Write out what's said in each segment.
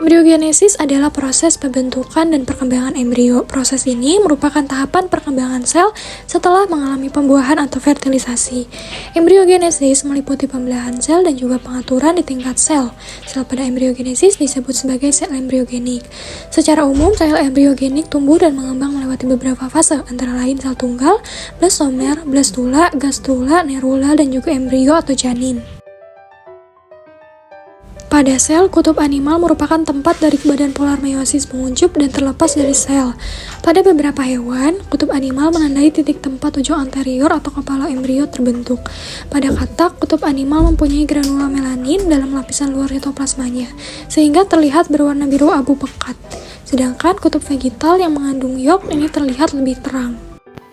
Embryogenesis adalah proses pembentukan dan perkembangan embrio. Proses ini merupakan tahapan perkembangan sel setelah mengalami pembuahan atau fertilisasi. Embryogenesis meliputi pembelahan sel dan juga pengaturan di tingkat sel. Sel pada embryogenesis disebut sebagai sel embryogenik. Secara umum, sel embryogenik tumbuh dan mengembang melewati beberapa fase, antara lain sel tunggal, blastomer, blastula, gastrula, nerula, dan juga embrio atau janin. Pada sel, kutub animal merupakan tempat dari badan polar meiosis menguncup dan terlepas dari sel. Pada beberapa hewan, kutub animal menandai titik tempat ujung anterior atau kepala embrio terbentuk. Pada katak, kutub animal mempunyai granula melanin dalam lapisan luar sitoplasmanya, sehingga terlihat berwarna biru abu pekat. Sedangkan kutub vegetal yang mengandung yolk ini terlihat lebih terang.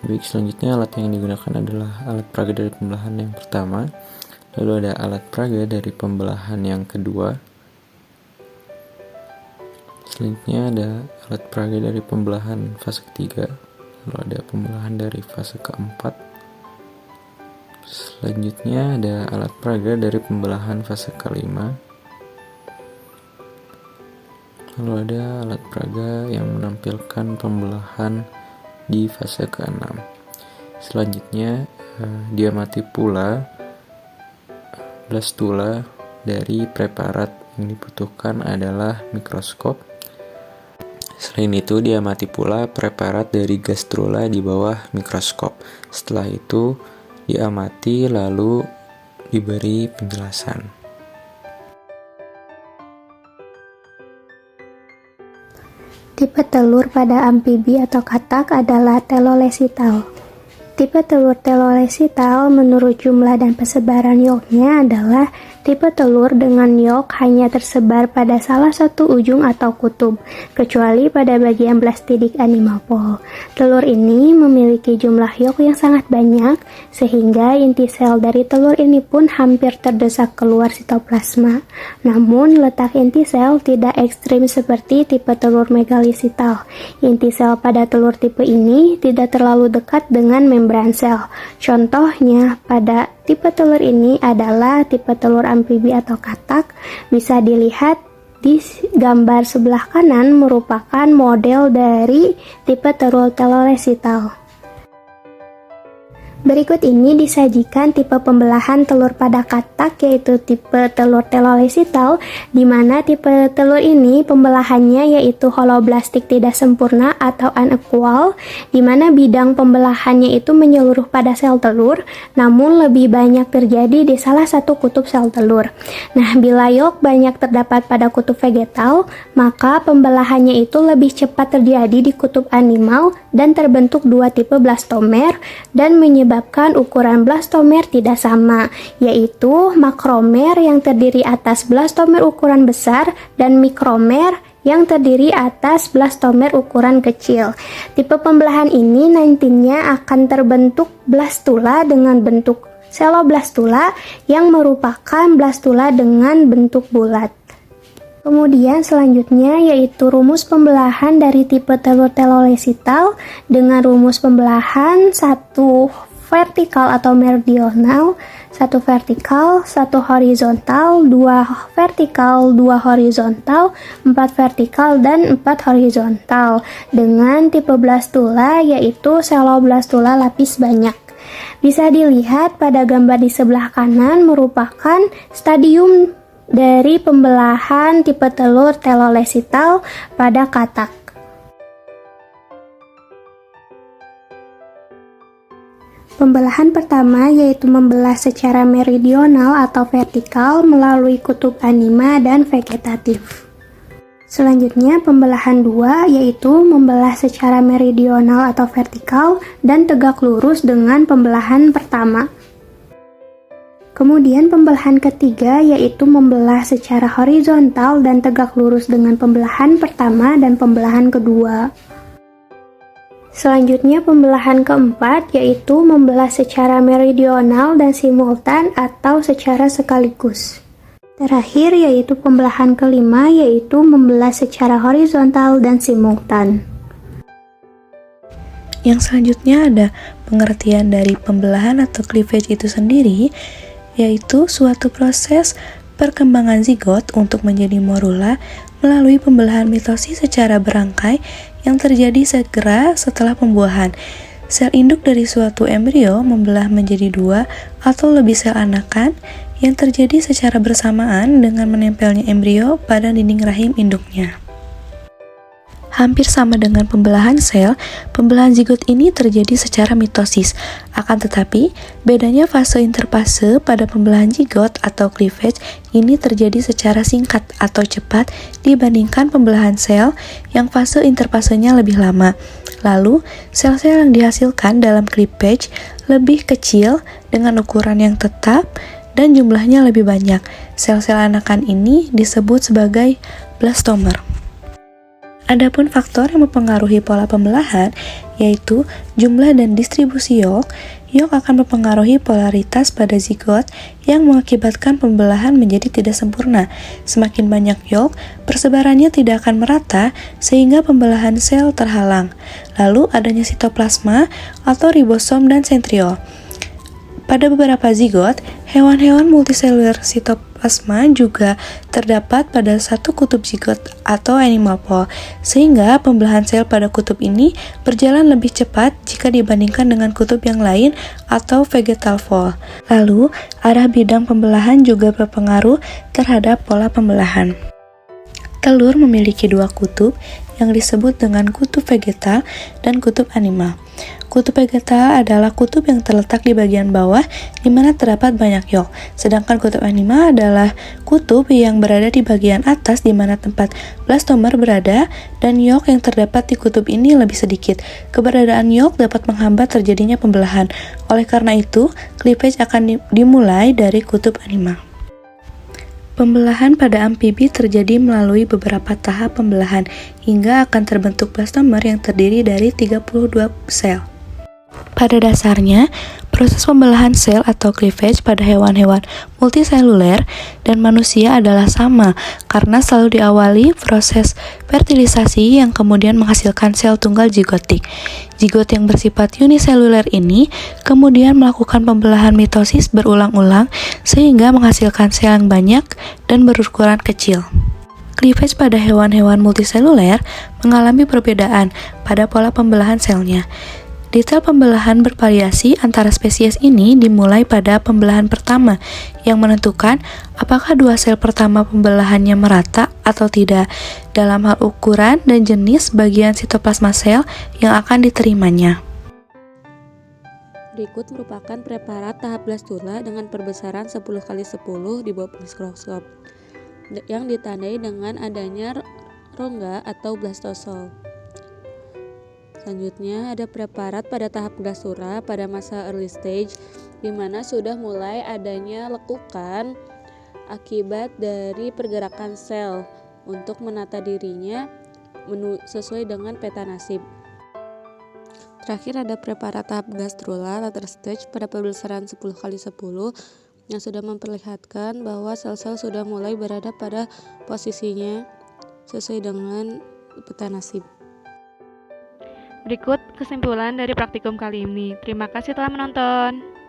Baik, selanjutnya alat yang digunakan adalah alat peraga dari pembelahan yang pertama. Lalu ada alat peraga dari pembelahan yang kedua. Selanjutnya ada alat peraga dari pembelahan fase ketiga. Lalu ada pembelahan dari fase keempat. Selanjutnya ada alat peraga dari pembelahan fase kelima. Lalu ada alat peraga yang menampilkan pembelahan di fase keenam. Selanjutnya diamati pula blastula dari preparat yang dibutuhkan adalah mikroskop. Selain itu, diamati pula preparat dari gastrula di bawah mikroskop. Setelah itu, diamati lalu diberi penjelasan. Tipe telur pada amfibi atau katak adalah telolesital. Tipe telur telolesital menurut jumlah dan persebaran yolknya adalah tipe telur dengan yolk hanya tersebar pada salah satu ujung atau kutub, kecuali pada bagian blastidik animal pole. Telur ini memiliki jumlah yolk yang sangat banyak, sehingga inti sel dari telur ini pun hampir terdesak keluar sitoplasma. Namun, letak inti sel tidak ekstrim seperti tipe telur megalisital. Inti sel pada telur tipe ini tidak terlalu dekat dengan membran sel. Contohnya, pada tipe telur ini adalah tipe telur amfibi atau katak. Bisa dilihat di gambar sebelah kanan merupakan model dari tipe telur telolesital. Berikut ini disajikan tipe pembelahan telur pada katak, yaitu tipe telur telolesital, di mana tipe telur ini pembelahannya yaitu holoblastik tidak sempurna atau unequal, di mana bidang pembelahannya itu menyeluruh pada sel telur, namun lebih banyak terjadi di salah satu kutub sel telur. Nah, bila yolk banyak terdapat pada kutub vegetal, maka pembelahannya itu lebih cepat terjadi di kutub animal dan terbentuk dua tipe blastomer dan menyebabkan ukuran blastomer tidak sama, yaitu makromer yang terdiri atas blastomer ukuran besar dan mikromer yang terdiri atas blastomer ukuran kecil. Tipe pembelahan ini nantinya akan terbentuk blastula dengan bentuk seloblastula yang merupakan blastula dengan bentuk bulat. Kemudian selanjutnya yaitu rumus pembelahan dari tipe telur telolesital dengan rumus pembelahan 1 vertikal atau meridional, 1 vertikal, 1 horizontal, 2 vertikal, 2 horizontal, 4 vertikal, dan 4 horizontal. Dengan tipe blastula yaitu seloblastula lapis banyak. Bisa dilihat pada gambar di sebelah kanan merupakan stadium dari pembelahan tipe telur telolesital pada katak. Pembelahan pertama yaitu membelah secara meridional atau vertikal melalui kutub anima dan vegetatif. Selanjutnya pembelahan 2 yaitu membelah secara meridional atau vertikal dan tegak lurus dengan pembelahan pertama. Kemudian pembelahan ketiga yaitu membelah secara horizontal dan tegak lurus dengan pembelahan pertama dan pembelahan kedua. Selanjutnya pembelahan keempat yaitu membelah secara meridional dan simultan atau secara sekaligus. Terakhir yaitu pembelahan kelima yaitu membelah secara horizontal dan simultan. Yang selanjutnya ada pengertian dari pembelahan atau cleavage itu sendiri, yaitu suatu proses perkembangan zigot untuk menjadi morula melalui pembelahan mitosis secara berangkai yang terjadi segera setelah pembuahan. Sel induk dari suatu embrio membelah menjadi 2 atau lebih sel anakan yang terjadi secara bersamaan dengan menempelnya embrio pada dinding rahim induknya. Hampir sama dengan pembelahan sel, pembelahan zigot ini terjadi secara mitosis. Akan tetapi, bedanya fase interfase pada pembelahan zigot atau cleavage ini terjadi secara singkat atau cepat dibandingkan pembelahan sel yang fase interfasenya lebih lama. Lalu, sel-sel yang dihasilkan dalam cleavage lebih kecil dengan ukuran yang tetap dan jumlahnya lebih banyak. Sel-sel anakan ini disebut sebagai blastomer. Adapun faktor yang mempengaruhi pola pembelahan, yaitu jumlah dan distribusi yolk akan mempengaruhi polaritas pada zigot yang mengakibatkan pembelahan menjadi tidak sempurna. Semakin banyak yolk, persebarannya tidak akan merata sehingga pembelahan sel terhalang. Lalu adanya sitoplasma atau ribosom dan sentriol. Pada beberapa zigot, hewan-hewan multiseluler sitoplasma juga terdapat pada satu kutub zigot atau animal pole, sehingga pembelahan sel pada kutub ini berjalan lebih cepat jika dibandingkan dengan kutub yang lain atau vegetal pole. Lalu, arah bidang pembelahan juga berpengaruh terhadap pola pembelahan. Telur memiliki 2 kutub yang disebut dengan kutub vegetal dan kutub animal. Kutub vegetal adalah kutub yang terletak di bagian bawah di mana terdapat banyak yolk, sedangkan kutub animal adalah kutub yang berada di bagian atas di mana tempat blastomer berada dan yolk yang terdapat di kutub ini lebih sedikit. Keberadaan yolk dapat menghambat terjadinya pembelahan. Oleh karena itu, cleavage akan dimulai dari kutub animal. Pembelahan pada amfibi terjadi melalui beberapa tahap pembelahan hingga akan terbentuk blastomer yang terdiri dari 32 sel. Pada dasarnya, proses pembelahan sel atau cleavage pada hewan-hewan multiseluler dan manusia adalah sama karena selalu diawali proses fertilisasi yang kemudian menghasilkan sel tunggal zigotik. Zigot yang bersifat uniseluler ini kemudian melakukan pembelahan mitosis berulang-ulang sehingga menghasilkan sel yang banyak dan berukuran kecil. Cleavage pada hewan-hewan multiseluler mengalami perbedaan pada pola pembelahan selnya. Detail pembelahan bervariasi antara spesies ini dimulai pada pembelahan pertama yang menentukan apakah 2 sel pertama pembelahannya merata atau tidak dalam hal ukuran dan jenis bagian sitoplasma sel yang akan diterimanya. Berikut merupakan preparat tahap blastula dengan perbesaran 10x10 di bawah mikroskop yang ditandai dengan adanya rongga atau blastosol. Selanjutnya ada preparat pada tahap blastula pada masa early stage di mana sudah mulai adanya lekukan akibat dari pergerakan sel untuk menata dirinya sesuai dengan peta nasib. Terakhir ada preparat tahap gastrula later stage pada perbesaran 10x10 yang sudah memperlihatkan bahwa sel-sel sudah mulai berada pada posisinya sesuai dengan peta nasib. Berikut kesimpulan dari praktikum kali ini. Terima kasih telah menonton.